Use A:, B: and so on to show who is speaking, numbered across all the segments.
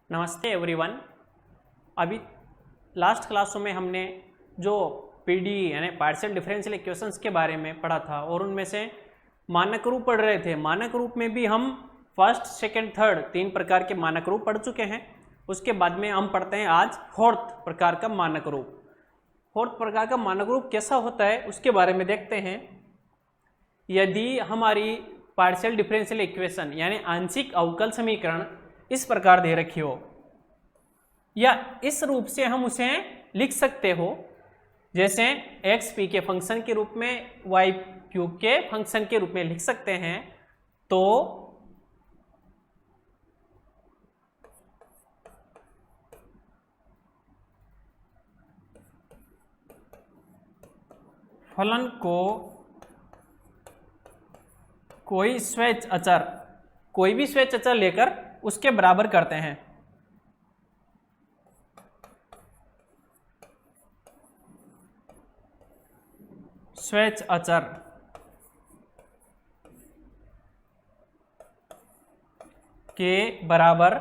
A: नमस्ते एवरीवन। अभी लास्ट क्लासों में हमने जो पीडी यानी पार्शियल डिफरेंशियल इक्वेशंस के बारे में पढ़ा था और उनमें से मानक रूप पढ़ रहे थे। मानक रूप में भी हम फर्स्ट, सेकंड, थर्ड 3 प्रकार के मानक रूप पढ़ चुके हैं। उसके बाद में हम पढ़ते हैं आज फोर्थ प्रकार का मानक रूप। फोर्थ प्रकार का मानक रूप कैसा होता है उसके बारे में देखते हैं। यदि हमारी पार्शियल डिफरेंशियल इक्वेशन यानी आंशिक अवकल समीकरण इस प्रकार दे रखी हो या इस रूप से हम उसे लिख सकते हो, जैसे एक्स पी के फंक्शन के रूप में, वाई क्यू के फंक्शन के रूप में लिख सकते हैं, तो फलन को कोई स्वेच्छ अचर, कोई भी स्वेच्छ अचर लेकर उसके बराबर करते हैं। स्वेच्छ अचर के बराबर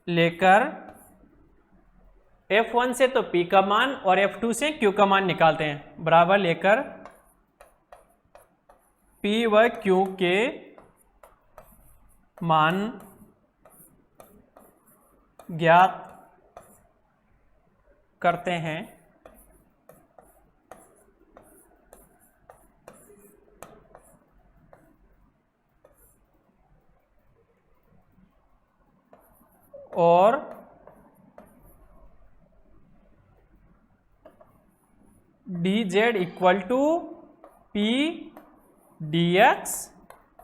A: लेकर F1 से तो P का मान और F2 से Q का मान निकालते हैं। बराबर लेकर P व Q के मान ज्ञात करते हैं। और dz equal to P dx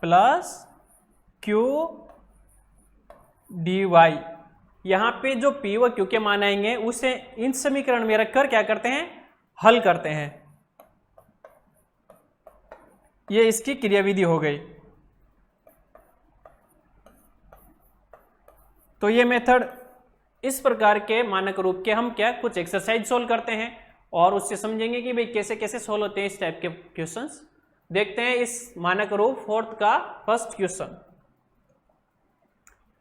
A: plus Q dy। यहाँ पे जो P व Q के मान आएंगे उसे इन समीकरण में रखकर क्या करते हैं, हल करते हैं। ये इसकी क्रियाविधि हो गई। तो ये मेथड, इस प्रकार के मानक रूप के हम क्या कुछ एक्सरसाइज सोल्व करते हैं और उससे समझेंगे कि भाई कैसे कैसे सोल्व होते हैं इस टाइप के क्वेश्चंस। देखते हैं इस मानक रूप फोर्थ का फर्स्ट क्वेश्चन।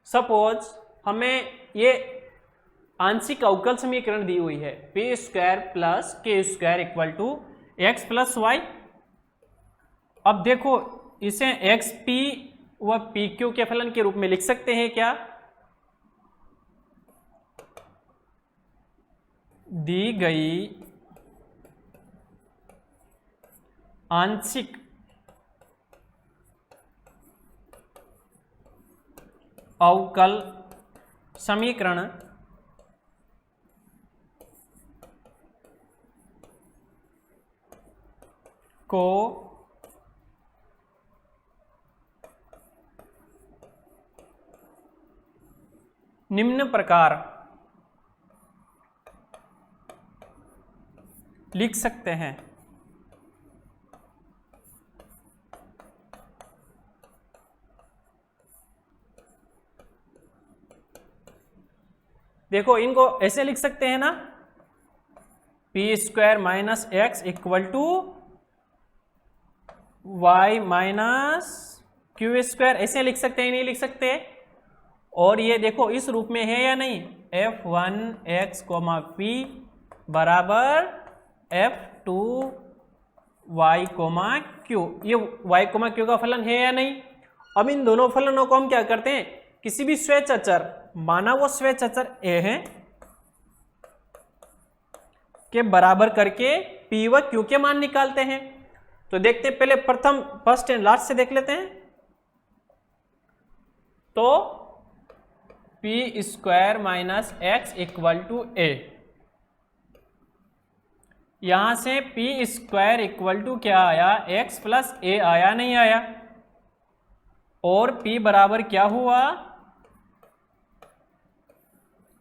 A: सपोज हमें ये आंशिक अवकल समीकरण दी हुई है, p square plus k square equal to x plus y. अब देखो इसे एक्स पी व पी क्यू के फलन के रूप में लिख सकते हैं क्या? दी गई आंशिक अवकल समीकरण को निम्न प्रकार लिख सकते हैं। देखो इनको ऐसे लिख सकते हैं ना, p square minus x equal to y minus Q square, ऐसे लिख सकते हैं, नहीं लिख सकते? और ये देखो इस रूप में है या नहीं, f1 x p बराबर f2 y q। ये y q का फलन है या नहीं? अब इन दोनों फलनों को हम क्या करते हैं, किसी भी स्वेच्छ अचर, माना वो स्वेच्छ अचर a है, के बराबर करके p व q के मान निकालते हैं। तो देखते हैं, पहले प्रथम फर्स्ट एंड लास्ट से देख लेते हैं। तो P square minus x equal to A, यहां से पी स्क्वायर इक्वल टू क्या आया, एक्स प्लस ए आया, नहीं आया? और p बराबर क्या हुआ,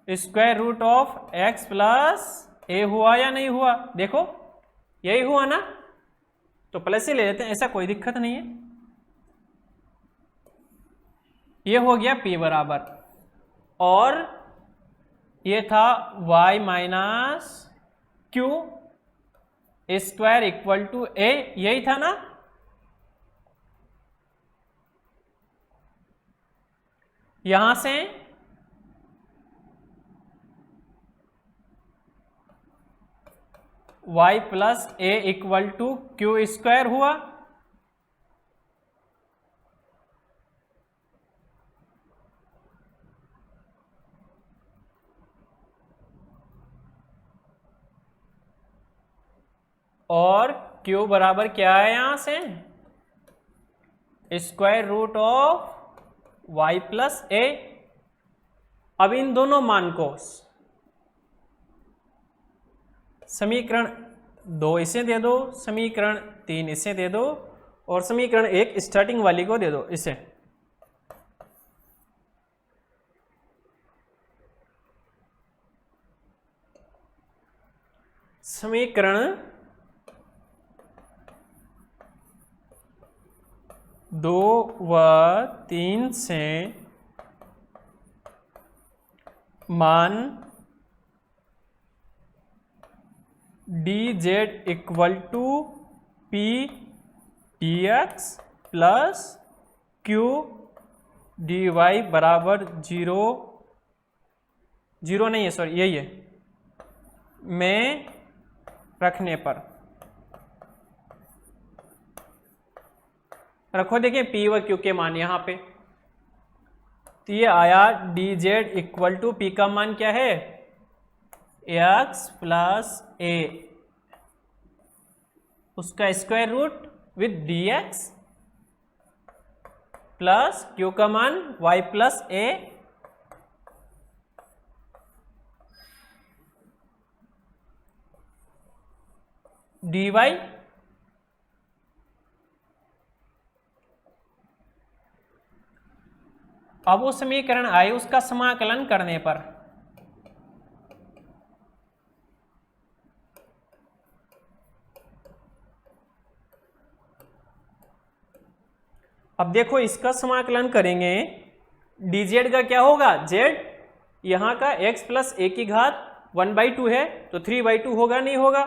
A: square root of X plus A हुआ या नहीं हुआ? देखो यही हुआ ना, तो प्लस ही ले लेते हैं, ऐसा कोई दिक्कत नहीं है। ये हो गया p बराबर, और ये था y minus Q square equal to A, यही था ना। यहां से y plus A equal to Q square हुआ, और q बराबर क्या है यहां से, square root of y plus A. अब इन दोनों मान को समीकरण 2 इसे दे दो, समीकरण 3 इसे दे दो, और समीकरण 1 स्टार्टिंग वाली को दे दो इसे। समीकरण 2 व 3 से मान d z equal to p d x plus q d y बराबर 0, 0 नहीं है सॉरी यही है, में रखने पर रखो। देखिए पी व क्यू के मान यहां पे, तो ये आया d z equal to p का मान क्या है, एक्स प्लस ए, उसका square root with d x, plus q का मान y plus a d y. अब वो समीकरण आए उसका समाकलन करने पर, अब देखो इसका समाकलन करेंगे, डी जेड का क्या होगा, जेड यहां का x प्लस ए की घात 1/2 है तो 3/2 होगा नहीं होगा,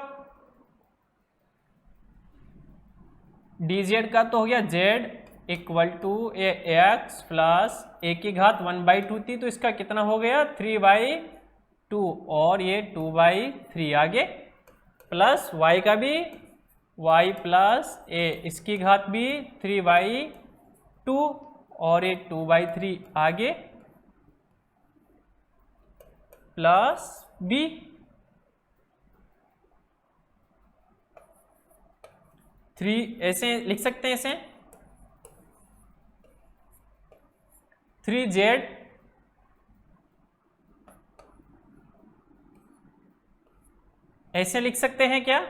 A: डी जेड का तो हो गया Z equal to x plus A की घात 1/2 थी तो इसका कितना हो गया 3/2, और ये 2/3 आगे, प्लस y का भी y प्लस ए इसकी घात भी 3/2 और ये 2/3 आगे, प्लस b, थ्री ऐसे लिख सकते हैं, ऐसे 3z ऐसे लिख सकते हैं क्या,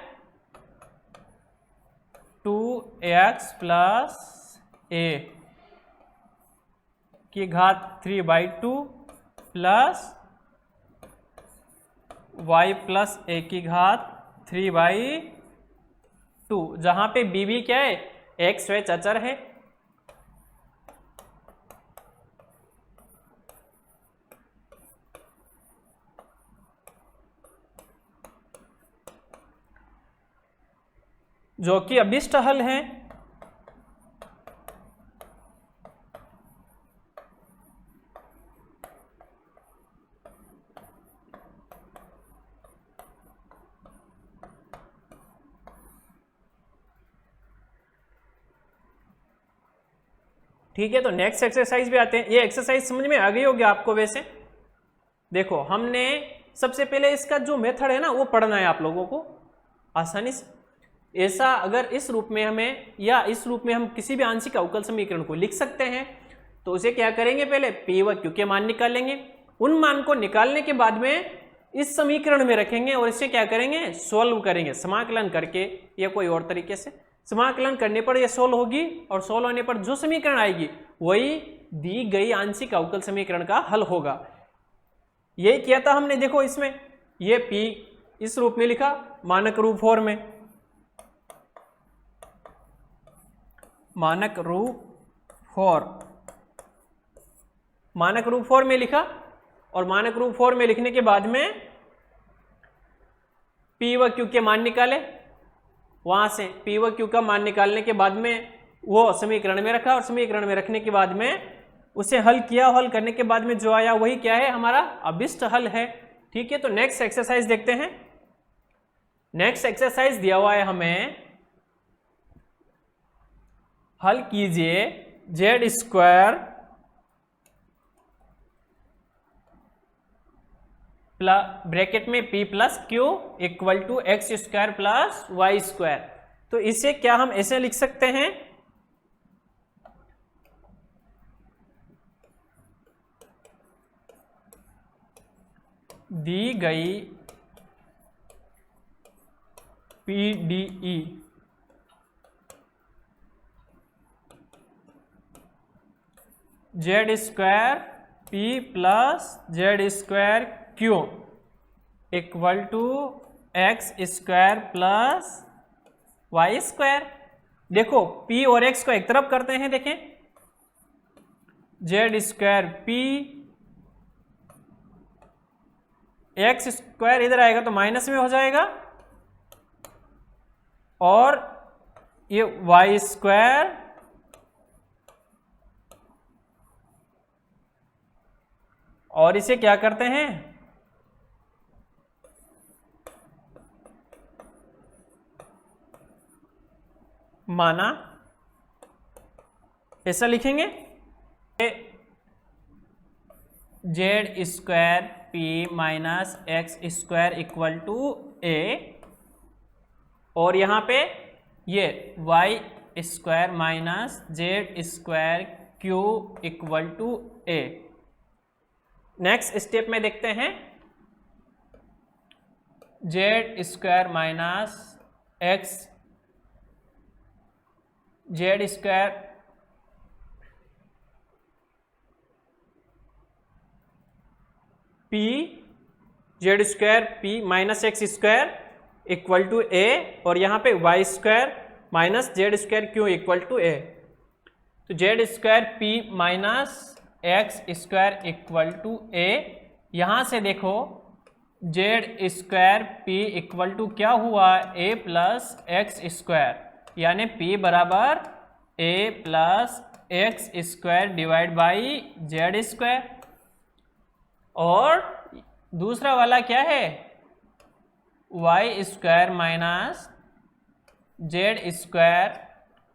A: 2x प्लस ए की घात 3/2 प्लस y प्लस ए की घात 3/2, जहां पे b भी क्या है, x है अचर है, जो कि अभिष्ट हल है। ठीक है, तो नेक्स्ट एक्सरसाइज भी आते हैं। ये एक्सरसाइज समझ में आ गई होगी आपको। वैसे देखो हमने सबसे पहले इसका जो मेथड है ना वो पढ़ना है आप लोगों को आसानी से। ऐसा अगर इस रूप में हमें या इस रूप में हम किसी भी आंशिक अवकल समीकरण को लिख सकते हैं तो उसे क्या करेंगे, पहले पी व क्यू के मान निकालेंगे, उन मान को निकालने के बाद में इस समीकरण में रखेंगे और इसे क्या करेंगे, सोल्व करेंगे समाकलन करके या कोई और तरीके से। समाकलन करने पर यह सोल्व होगी और सोल्व होने पर जो समीकरण आएगी वही दी गई आंशिक अवकल समीकरण का हल होगा। यही किया था हमने। देखो इसमें ये P इस रूप में लिखा मानक रूप फॉर्म में, मानक रूप फॉर्म में लिखा और मानक रूप फॉर्म में लिखने के बाद में P व Q के मान निकाले। वहां से पी व क्यू का मान निकालने के बाद में वो समीकरण में रखा और समीकरण में रखने के बाद में उसे हल किया। हल करने के बाद में जो आया वही क्या है, हमारा अभिष्ट हल है। ठीक है, तो नेक्स्ट एक्सरसाइज देखते हैं। नेक्स्ट एक्सरसाइज दिया हुआ है हमें, हल कीजिए जेड स्क्वायर ब्रैकेट में p plus q equal to x square plus y square. तो इसे क्या हम ऐसे लिख सकते हैं, दी गई PDE z square p plus z square Q equal to x square plus y square. देखो p और x को एक तरफ करते हैं, देखें Z square p, x square इधर आएगा तो माइनस में हो जाएगा, और ये वाई स्क्वायर और इसे क्या करते हैं, माना ऐसा लिखेंगे Z square P minus X square equal to A, और यहां पे ये Y square minus Z square Q equal to A. Next step में देखते हैं, Z square minus X Z square P Z square P minus X square equal to A, और यहाँ पे Y square minus Z square Q equal to A. तो Z square P minus X square equal to A, यहाँ से देखो Z square P equal to क्या हुआ, A plus X square, यानी p बराबर a plus X square divide by Z square. और दूसरा वाला क्या है, Y square minus Z square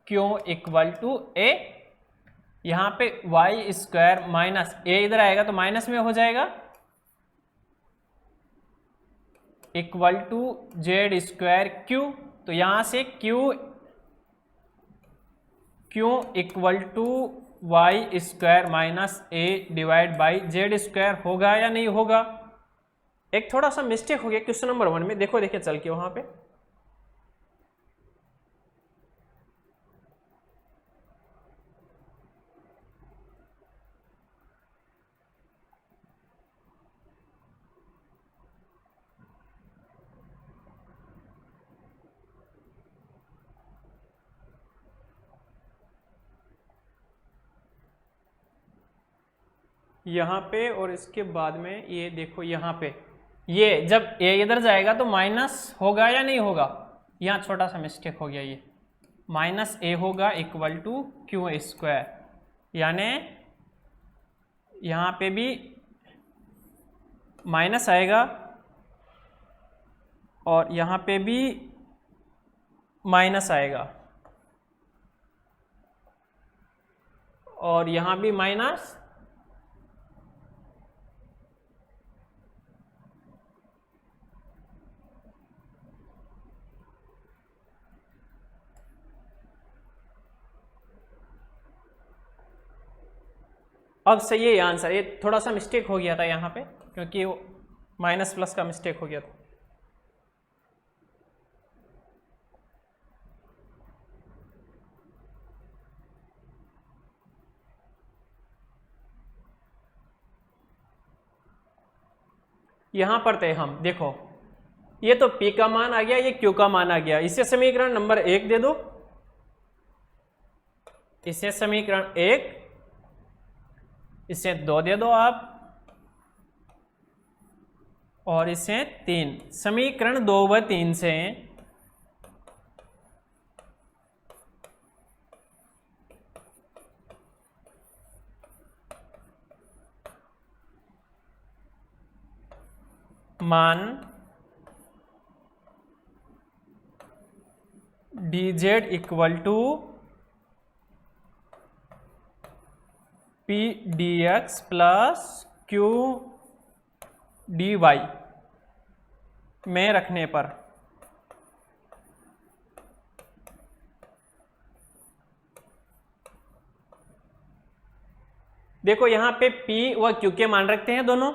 A: Q equal to A, यहाँ पे वाई स्क्वायर माइनस ए इधर आएगा तो माइनस में हो जाएगा, equal to z square q. तो यहाँ से q equal to y square minus a divide by Z square होगा या नहीं होगा। एक थोड़ा सा मिस्टेक हो गया क्वेश्चन नंबर 1 में, देखो देखिए चल के वहां पे, यहाँ पे और इसके बाद में ये देखो यहाँ पे, ये जब ए इधर जाएगा तो माइनस होगा या नहीं होगा, यहाँ छोटा सा मिस्टेक हो गया, ये माइनस ए होगा इक्वल टू क्यू स्क्वायर, यानी यहाँ पे भी माइनस आएगा और यहाँ पे भी माइनस आएगा और यहाँ भी माइनस, अब सही है आंसर। ये थोड़ा सा मिस्टेक हो गया था यहाँ पे, क्योंकि वो माइनस प्लस का मिस्टेक हो गया था। यहां पर थे हम, देखो ये तो P का मान आ गया, ये Q का मान आ गया, इसे समीकरण नंबर 1 दे दो, इसे समीकरण 1, इसे 2 दे दो आप, और इसे 3। समीकरण 2 व 3 से मान dz equal to p dx plus q dy में रखने पर देखो यहां पे p व q के मान रखते हैं दोनों,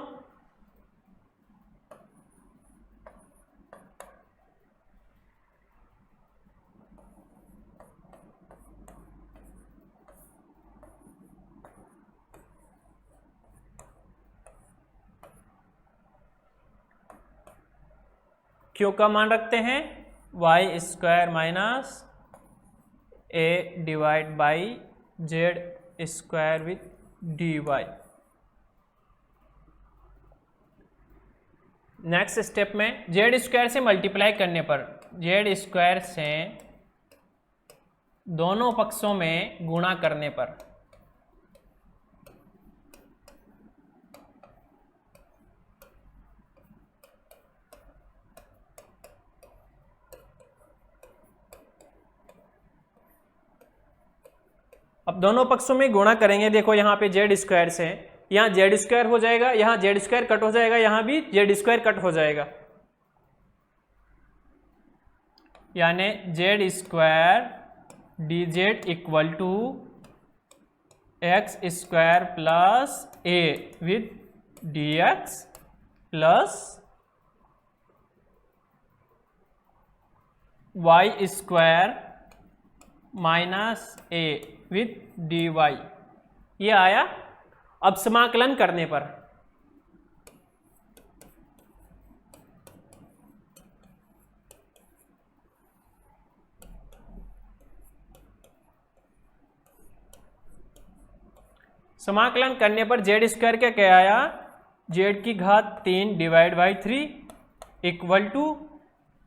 A: q का मान रखते हैं y square minus a divide by z square with dy। Next step में z स्क्वायर से मल्टीप्लाई करने पर z स्क्वायर से दोनों पक्षों में गुणा करने पर अब दोनों पक्षों में गुणा करेंगे। देखो यहाँ पे जेड स्क्वायर से, यहाँ जेड स्क्वायर हो जाएगा, यहाँ जेड स्क्वायर कट हो जाएगा, यहाँ भी जेड स्क्वायर कट हो जाएगा, यानी z square d z equal to x square plus a with d x plus y square minus a with d y. ये आया। अब समाकलन करने पर जेड स्क्वायर क्या आया, जेड की घात 3 divide by 3 equal to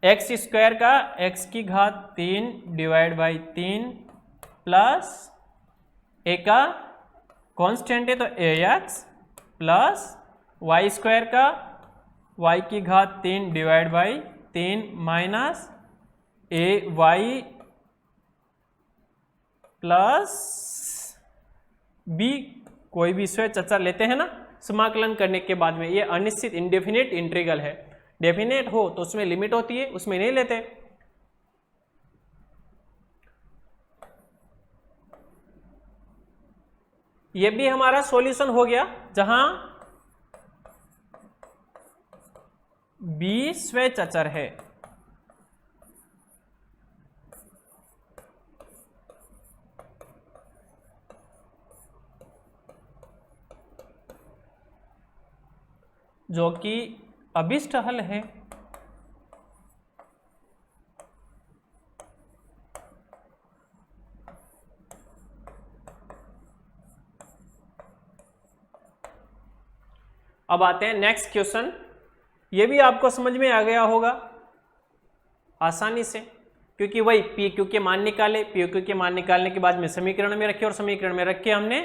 A: x square का एक्स की घात 3 डिवाइड बाई 3 प्लस ए का कांस्टेंट है तो a x plus y square का वाई की घात 3 divide by 3 minus a y plus b. कोई भी स्वेच्छ अचर लेते हैं ना समाकलन करने के बाद में, ये अनिश्चित इंडेफिनिट इंटीग्रल है। डेफिनेट हो तो उसमें लिमिट होती है, उसमें नहीं लेते। ये भी हमारा सॉल्यूशन हो गया, जहां बी स्वेच्छ अचर है। जो कि अभिष्ट हल है। अब आते हैं नेक्स्ट क्वेश्चन। ये भी आपको समझ में आ गया होगा आसानी से, क्योंकि वही पी क्यू के मान निकाले, पी क्यू के मान निकालने के बाद में समीकरण में रखे और समीकरण में रख के हमने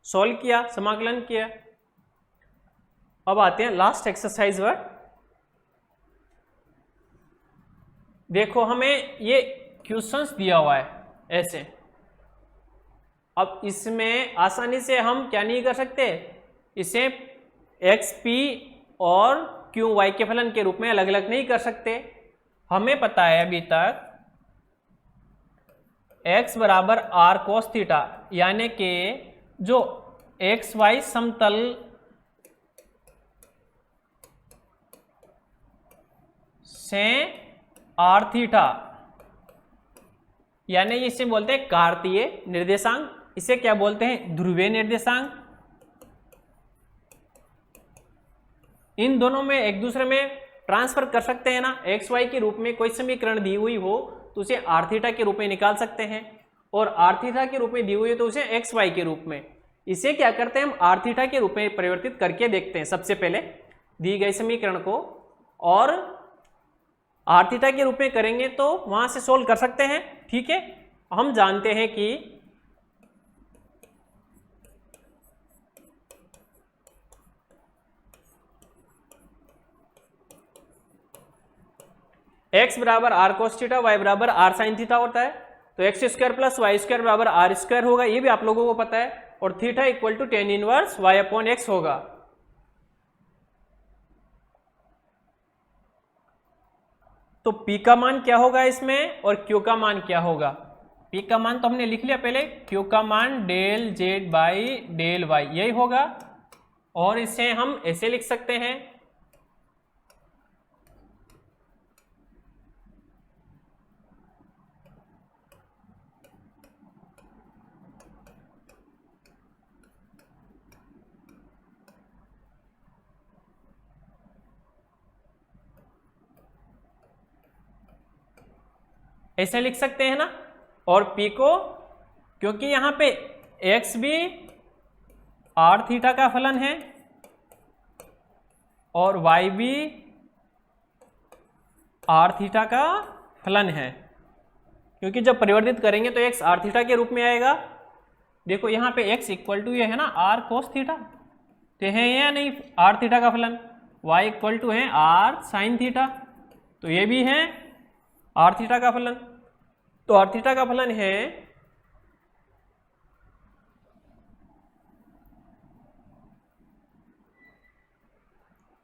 A: सॉल्व किया, समाकलन किया। अब आते हैं लास्ट एक्सरसाइज पर। देखो हमें ये क्वेश्चंस दिया हुआ है ऐसे। अब इसमें आसानी से हम क्या नहीं कर सकते, इसे एक्स पी और क्यू वाई के फलन के रूप में अलग अलग नहीं कर सकते। हमें पता है अभी तक x बराबर आर कोस थीटा, यानी कि जो एक्स वाई समतल से आर थीटा, यानी इसे बोलते हैं कार्तीय निर्देशांक, इसे क्या बोलते हैं ध्रुवीय निर्देशांक। इन दोनों में एक दूसरे में ट्रांसफर कर सकते हैं ना। एक्स वाई के रूप में कोई समीकरण दी हुई हो तो उसे आर थीटा के रूप में निकाल सकते हैं, और आर थीटा के रूप में दी हुई है तो उसे एक्स वाई के रूप में। इसे क्या करते हैं हम आर थीटा के रूप में परिवर्तित करके देखते हैं सबसे पहले दी गई समीकरण को, और आर थीटा के रूप में करेंगे तो वहां से सोल्व कर सकते हैं। ठीक है, हम जानते हैं कि x बराबर आर कोस थीटा, y बराबर आर साइन थीटा होता है, तो x square plus y square बराबर आर स्क्वायर होगा, ये भी आप लोगों को पता है, और theta equal to tan inverse y upon x होगा। तो P का मान क्या होगा इसमें और Q का मान क्या होगा? P का मान तो हमने लिख लिया पहले, Q का मान del Z by del y यही होगा, और इसे हम ऐसे लिख सकते हैं, ऐसे लिख सकते हैं ना। और P को, क्योंकि यहां पे x भी आर थीटा का फलन है और y भी आर थीटा का फलन है, क्योंकि जब परिवर्तित करेंगे तो x आर थीटा के रूप में आएगा। देखो यहाँ पे x इक्वल टू ये है ना आर कोस थीटा, तो है या नहीं आर थीटा का फलन, y इक्वल टू है आर साइन थीटा, तो ये भी है आर थीटा का फलन। तो आर थीटा का फलन है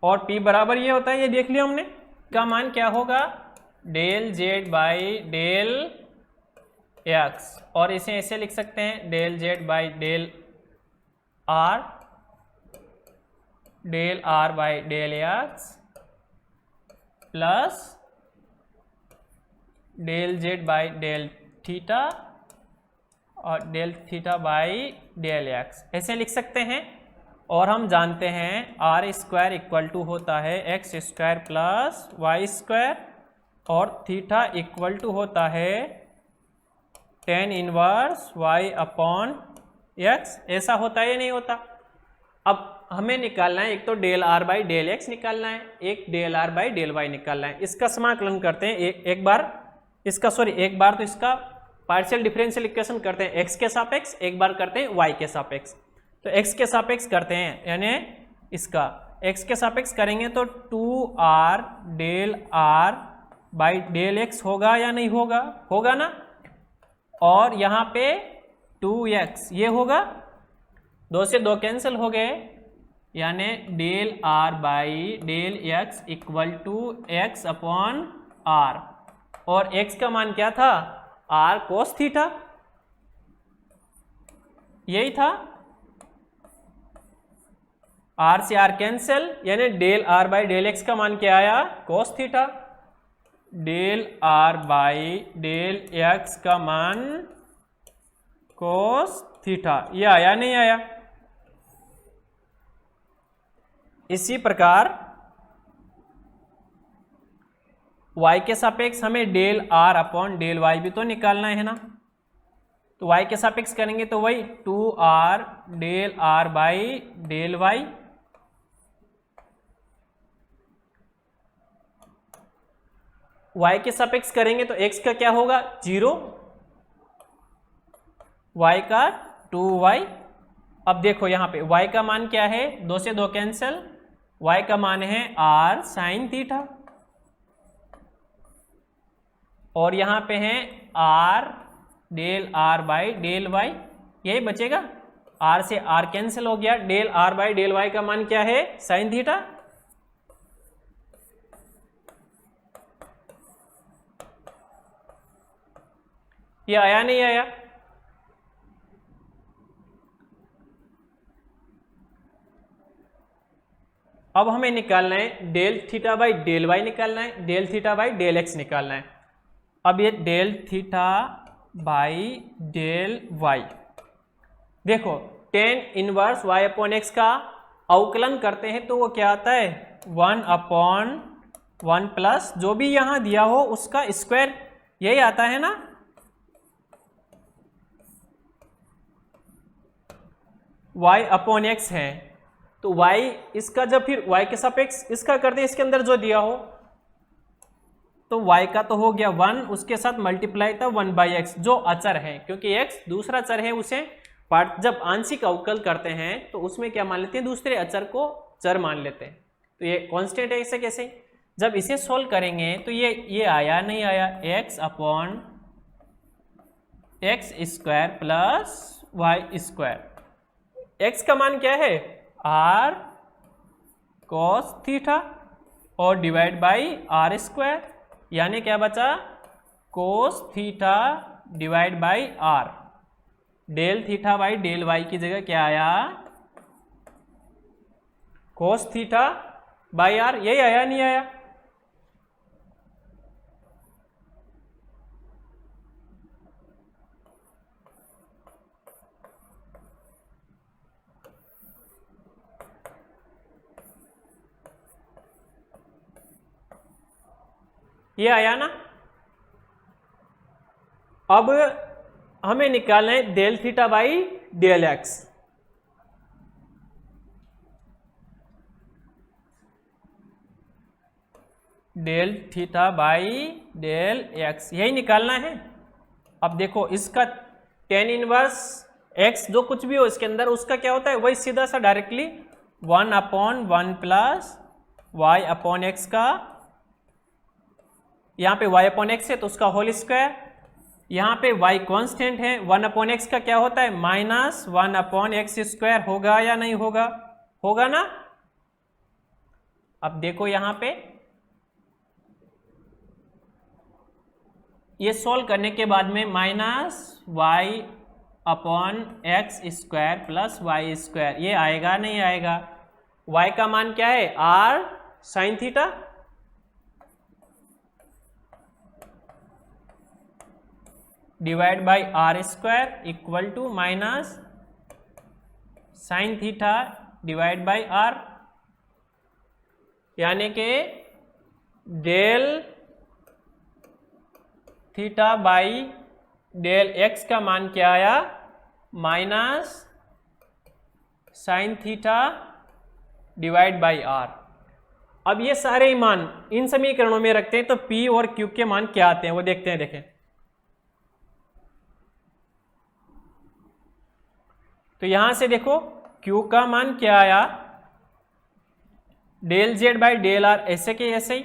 A: और P बराबर ये होता है, ये देख लिया हमने, का मान क्या होगा del Z by del X, और इसे ऐसे लिख सकते हैं del Z by del are by del X plus del Z by del theta और del theta by del X, ऐसे लिख सकते हैं। और हम जानते हैं आर स्क्वायर इक्वल टू होता है x square plus y square, और थीटा इक्वल टू होता है tan inverse Y upon x, ऐसा होता है या नहीं होता। अब हमें निकालना है, एक तो del are by del x निकालना है, एक del are by del Y निकालना है। इसका समाकलन करते हैं एक बार तो इसका पार्शियल डिफरेंशियल इक्वेशन करते हैं x के सापेक्ष, एक बार करते हैं y के सापेक्ष। तो x के सापेक्ष करते हैं, यानी इसका x के सापेक्ष करेंगे तो 2r del r by del x होगा या नहीं होगा, होगा ना। और यहाँ पे 2x ये होगा, 2 से 2 कैंसिल हो गए, यानी del r by del x equal to x upon r, और x का मान क्या था r कोस थीटा, यही था। r से r कैंसिल, यानी del r by del x का मान क्या आया cos theta, del r by del x का मान कोस थीटा, ये आया नहीं आया। इसी प्रकार y के सापेक्ष हमें del r upon del y भी तो निकालना है ना, तो y के सापेक्ष करेंगे तो वही 2r del r by del y, y के सापेक्ष करेंगे तो x का क्या होगा 0, y का 2y। अब देखो यहाँ पे y का मान क्या है, 2 से 2 कैंसिल, y का मान है r साइन थीटा, और यहाँ पे है r del r by del y, यही बचेगा, r से r कैंसिल हो गया, del r by del y का मान क्या है साइन थीटा। ये आया नहीं आया। अब हमें निकालना है del theta by del Y निकालना है, del theta by del x निकालना है। अब ये del theta by del Y, देखो tan inverse Y upon x का अवकलन करते हैं तो वो क्या आता है 1 अपॉन 1 प्लस जो भी यहां दिया हो उसका स्क्वायर, यही आता है ना। y अपॉन एक्स है तो y इसका, जब फिर y के सापेक्ष इसका करते हैं, इसके अंदर जो दिया हो तो y का तो हो गया 1, उसके साथ मल्टीप्लाई था 1 बाई एक्स जो अचर है, क्योंकि x दूसरा चर है, उसे पार्ट जब आंशिक अवकल करते हैं तो उसमें क्या मान लेते हैं, दूसरे अचर को चर मान लेते हैं। तो ये कांस्टेंट है, इसे कैसे, जब इसे सोल्व करेंगे तो ये आया नहीं आया, x upon x square plus y square. x का मान क्या है r cos थीटा और डिवाइड बाई आर स्क्वायर, यानी क्या बचा cos theta divide by r. Del theta by del y की जगह क्या आया cos थीटा बाई आर, यही आया नहीं आया। ये आया ना। अब हमें निकालना है del theta by del x. Del theta by del x यही निकालना है। अब देखो इसका टेन इनवर्स एक्स जो कुछ भी हो इसके अंदर उसका क्या होता है वही सीधा सा directly 1/1 plus y upon x का, यहाँ पे y अपॉन एक्स है तो उसका होल स्क्वायर, यहाँ पे y कांस्टेंट है, 1/x का क्या होता है -1/x स्क्वायर। होगा या नहीं होगा, होगा ना। अब देखो यहाँ पे ये सॉल्व करने के बाद में -y/x square plus y square, ये आएगा नहीं आएगा। y का मान क्या है r sine theta, divide by r square equal to minus sine theta divide by r, यानी कि del theta by del x का मान क्या आया minus sine theta divide by r. अब ये सारे ही मान इन समीकरणों में रखते हैं तो P और Q के मान क्या आते हैं वो देखते हैं। देखें तो यहां से देखो Q का मान क्या आया del Z by del are, ऐसे के ऐसे ही,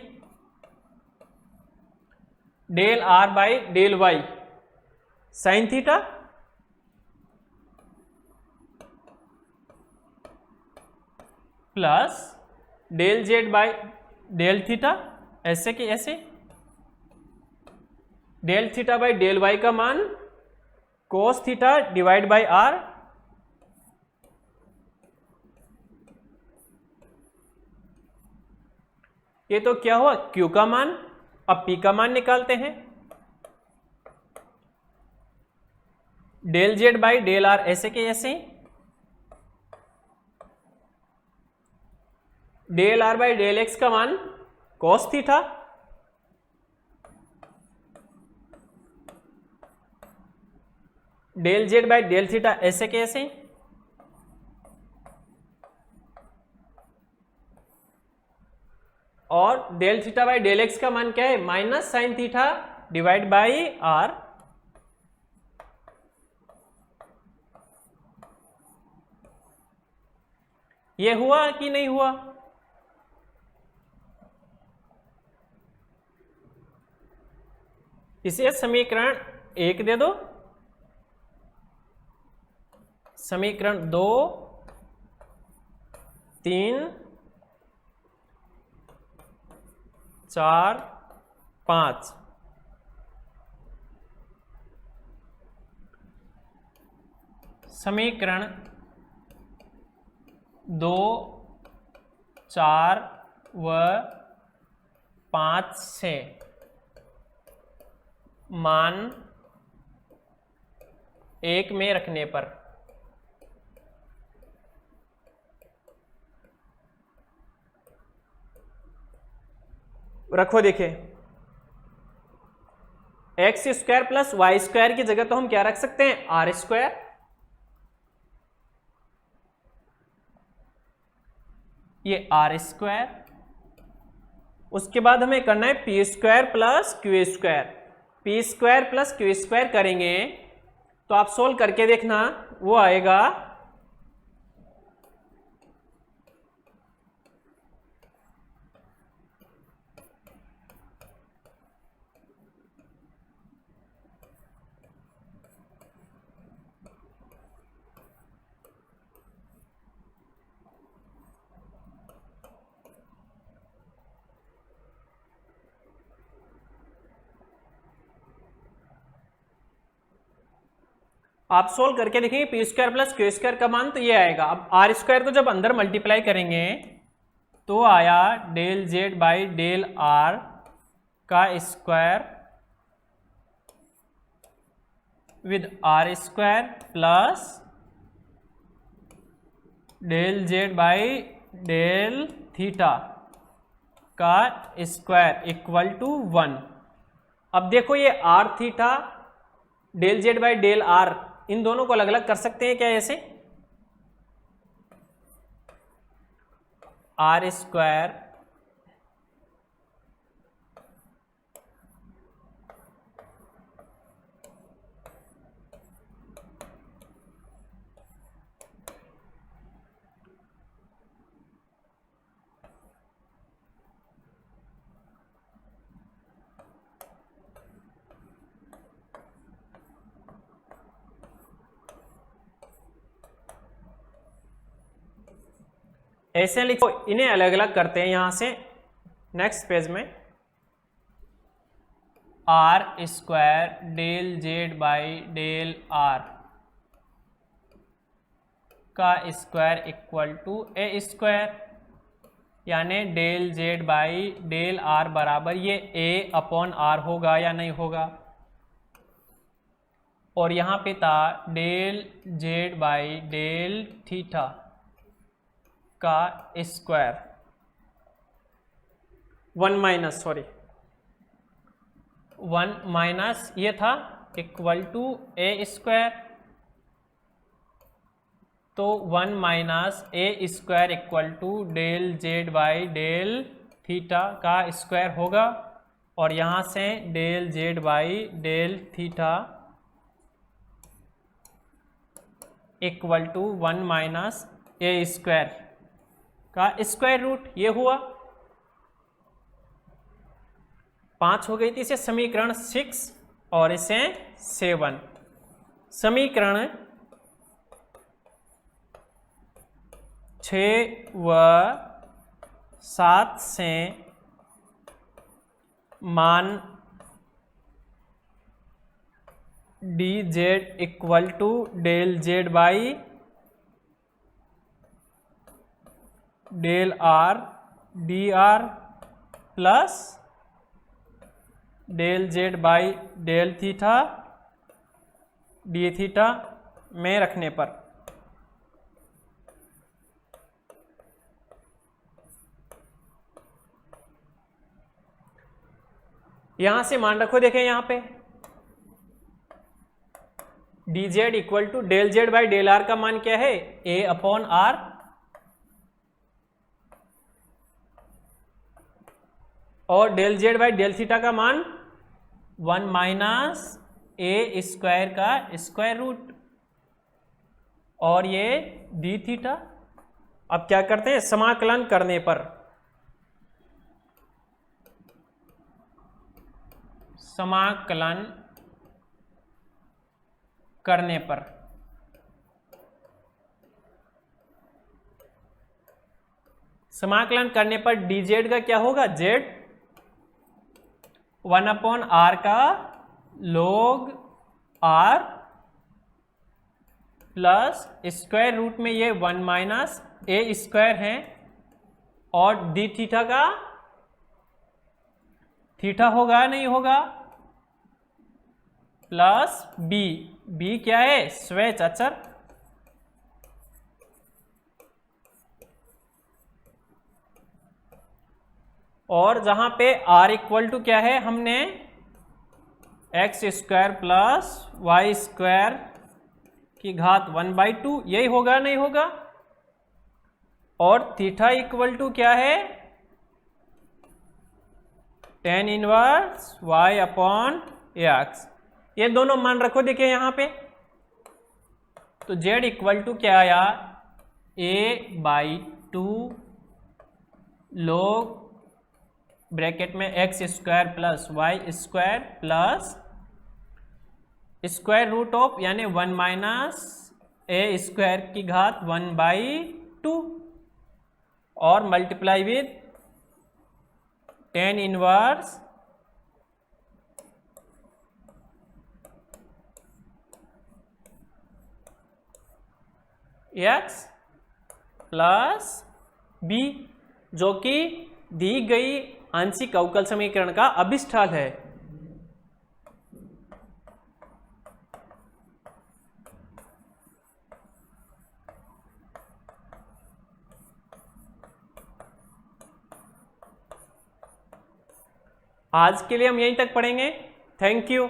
A: del are by del Y sine theta, plus del Z by del theta ऐसे के ऐसे, del theta by del Y का मान cos theta divide by are, ये तो क्या हुआ Q का मान। अब P का मान निकालते हैं, del Z by del are ऐसे के ऐसे, del are by del x का मान cos theta, del Z by del theta ऐसे के ऐसे, और del theta by del x का मान क्या है minus sine theta divide by are. ये हुआ कि नहीं हुआ, इसे समीकरण 1 दे दो, समीकरण 2, 3, 4, 5, समीकरण 2, 4 व 5 से मान 1 में रखने पर रखो, देखें x square plus y square की जगह तो हम क्या रख सकते हैं आर स्क्वायर, ये आर स्क्वायर, उसके बाद हमें करना है p square plus q square. P square plus q square करेंगे तो आप सोल्व करके देखना वो आएगा आप सोल्व करके देखेंगे P square plus q square का मान तो ये आएगा। अब आर स्क्वायर को जब अंदर मल्टीप्लाई करेंगे तो आया del Z by del are का square with R square plus del Z by del theta का स्क्वायर इक्वल टू 1। अब देखो ये R theta del Z by del R इन दोनों को अलग अलग कर सकते हैं क्या ऐसे? आर स्क्वायर ऐसे लिखो, इन्हें अलग अलग करते हैं यहां से नेक्स्ट पेज में। R square del Z by del are का square equal to A square, यानी del Z by del R बराबर ये ए अपॉन आर होगा या नहीं होगा। और यहाँ पे था del Z by del theta का स्क्वायर 1 माइनस ये था इक्वल टू ए स्क्वायर, तो 1 minus a square equal to del Z by del theta का स्क्वायर होगा। और यहाँ से del Z by del theta equal to 1 minus a square का स्क्वायर रूट, ये हुआ 5 हो गई थी इसे समीकरण 6 और इसे 7। समीकरण 6 व 7 से मान d z equal to del Z by del r d r plus del Z by del theta d theta में रखने पर यहां से मान रखो, देखें यहां पे d z equal to del Z by del are का मान क्या है? ए अपॉन आर, और del Z by del theta का मान 1 माइनस ए स्क्वायर का स्क्वायर रूट, और ये डी थीटा। अब क्या करते हैं, समाकलन करने पर समाकलन करने पर डी जेड का क्या होगा? जेड 1 अपॉन आर का log r plus square root में ये 1 माइनस ए स्क्वायर है, और डी थीटा का थीटा होगा नहीं होगा प्लस बी, बी क्या है? स्वेच अचर, और जहां पे r इक्वल टू क्या है, हमने x square plus y square की घात 1/2, यही होगा नहीं होगा। और थीटा इक्वल टू क्या है? tan inverse y upon x. ये दोनों मान रखो, देखिए यहां पे तो z इक्वल टू क्या आया? a/2 log ब्रैकेट में x square plus y square plus square root of यानी 1 माइनस ए स्क्वायर की घात 1/2 और multiply with tan inverse x plus b, जो कि दी गई आंशिक अवकल समीकरण का अभिष्ठाल है। आज के लिए हम यहीं तक पढ़ेंगे। Thank you.